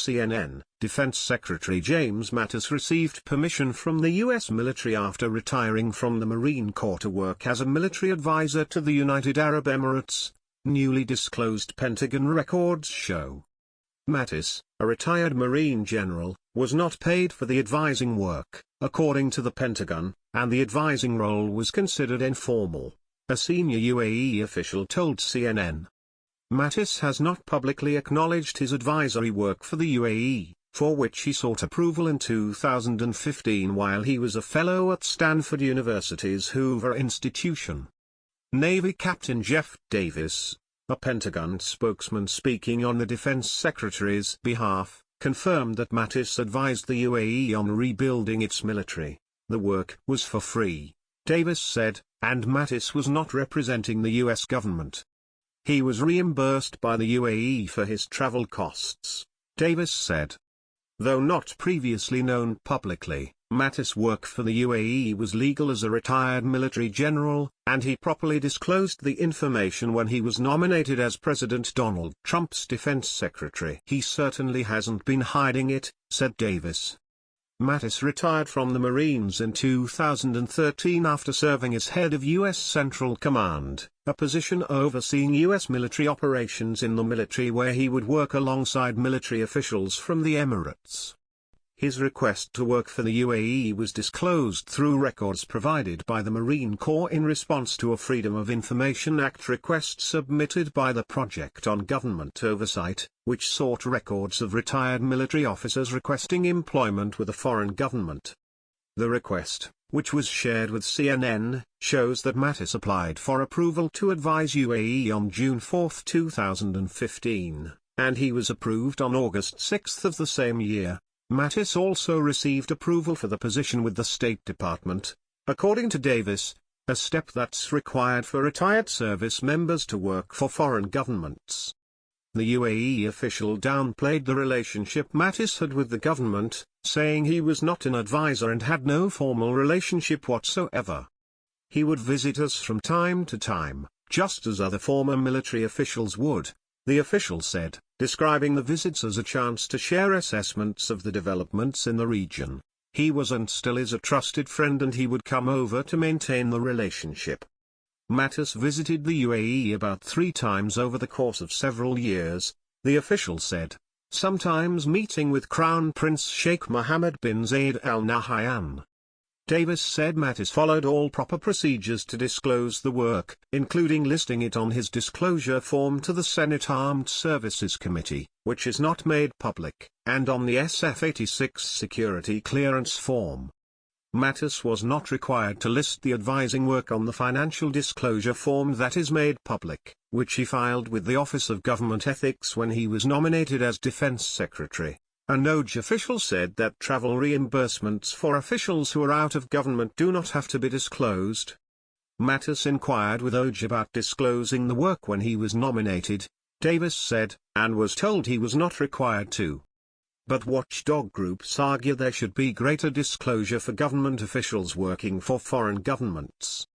CNN, Defense Secretary James Mattis received permission from the U.S. military after retiring from the Marine Corps to work as a military advisor to the United Arab Emirates, newly disclosed Pentagon records show. Mattis, a retired Marine general, was not paid for the advising work, according to the Pentagon, and the advising role was considered informal, a senior UAE official told CNN. Mattis has not publicly acknowledged his advisory work for the UAE, for which he sought approval in 2015 while he was a fellow at Stanford University's Hoover Institution. Navy Captain Jeff Davis, a Pentagon spokesman speaking on the Defense Secretary's behalf, confirmed that Mattis advised the UAE on rebuilding its military. The work was for free, Davis said, and Mattis was not representing the U.S. government. He was reimbursed by the UAE for his travel costs, Davis said. Though not previously known publicly, Mattis' work for the UAE was legal as a retired military general, and he properly disclosed the information when he was nominated as President Donald Trump's defense secretary. He certainly hasn't been hiding it, said Davis. Mattis retired from the Marines in 2013 after serving as head of U.S. Central Command, a position overseeing U.S. military operations in the military where he would work alongside military officials from the Emirates. His request to work for the UAE was disclosed through records provided by the Marine Corps in response to a Freedom of Information Act request submitted by the Project on Government Oversight, which sought records of retired military officers requesting employment with a foreign government. The request, which was shared with CNN, shows that Mattis applied for approval to advise UAE on June 4, 2015, and he was approved on August 6 of the same year. Mattis also received approval for the position with the State Department, according to Davis, a step that's required for retired service members to work for foreign governments. The UAE official downplayed the relationship Mattis had with the government, saying he was not an advisor and had no formal relationship whatsoever. He would visit us from time to time, just as other former military officials would, the official said, describing the visits as a chance to share assessments of the developments in the region. He was and still is a trusted friend and he would come over to maintain the relationship. Mattis visited the UAE about 3 times over the course of several years, the official said, sometimes meeting with Crown Prince Sheikh Mohammed bin Zayed Al Nahyan. Davis said Mattis followed all proper procedures to disclose the work, including listing it on his disclosure form to the Senate Armed Services Committee, which is not made public, and on the SF-86 security clearance form. Mattis was not required to list the advising work on the financial disclosure form that is made public, which he filed with the Office of Government Ethics when he was nominated as Defense Secretary. A NOJ official said that travel reimbursements for officials who are out of government do not have to be disclosed. Mattis inquired with OJ about disclosing the work when he was nominated, Davis said, and was told he was not required to. But watchdog groups argue there should be greater disclosure for government officials working for foreign governments.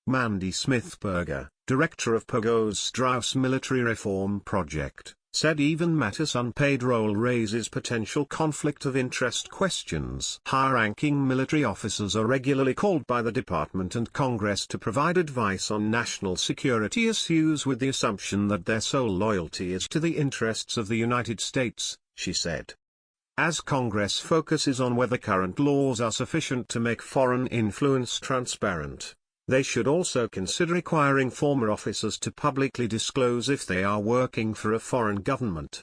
Mandy Smithberger, director of Pogo's Strauss Military Reform Project, said even Mattis' unpaid role raises potential conflict of interest questions. High-ranking military officers are regularly called by the Department and Congress to provide advice on national security issues with the assumption that their sole loyalty is to the interests of the United States, she said. As Congress focuses on whether current laws are sufficient to make foreign influence transparent, they should also consider requiring former officers to publicly disclose if they are working for a foreign government.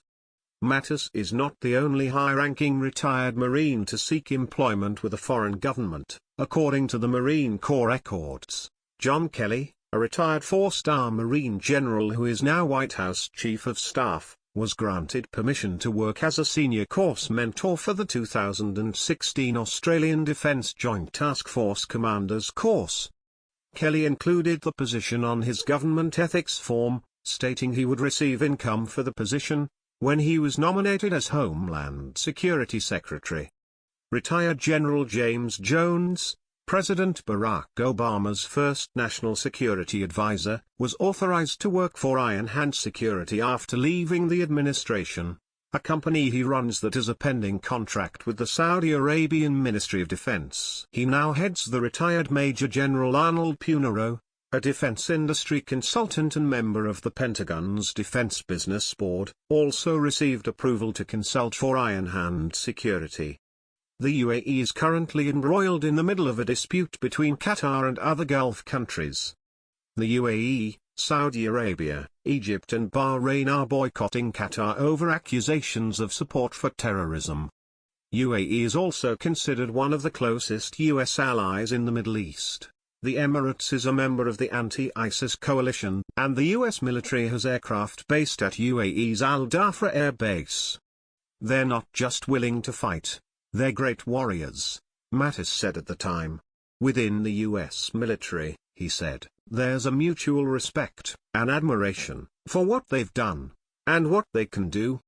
Mattis is not the only high-ranking retired Marine to seek employment with a foreign government, according to the Marine Corps records. John Kelly, a retired 4-star Marine general who is now White House Chief of Staff, was granted permission to work as a senior course mentor for the 2016 Australian Defence Joint Task Force Commanders Course. Kelly included the position on his government ethics form, stating he would receive income for the position, when he was nominated as Homeland Security Secretary. Retired General James Jones, President Barack Obama's first national security advisor, was authorized to work for Iron Hand Security after leaving the administration. a company he runs that has a pending contract with the Saudi Arabian Ministry of Defense. He now heads the retired Major General Arnold Punero, a defense industry consultant and member of the Pentagon's Defense Business Board, also received approval to consult for Iron Hand security. The UAE is currently embroiled in the middle of a dispute between Qatar and other Gulf countries. The UAE, Saudi Arabia, Egypt and Bahrain are boycotting Qatar over accusations of support for terrorism. UAE is also considered one of the closest US allies in the Middle East. The Emirates is a member of the anti-ISIS coalition, and the US military has aircraft based at UAE's Al Dhafra Air Base. They're not just willing to fight, they're great warriors, Mattis said at the time. Within the US military, he said, there's a mutual respect and admiration for what they've done, and what they can do.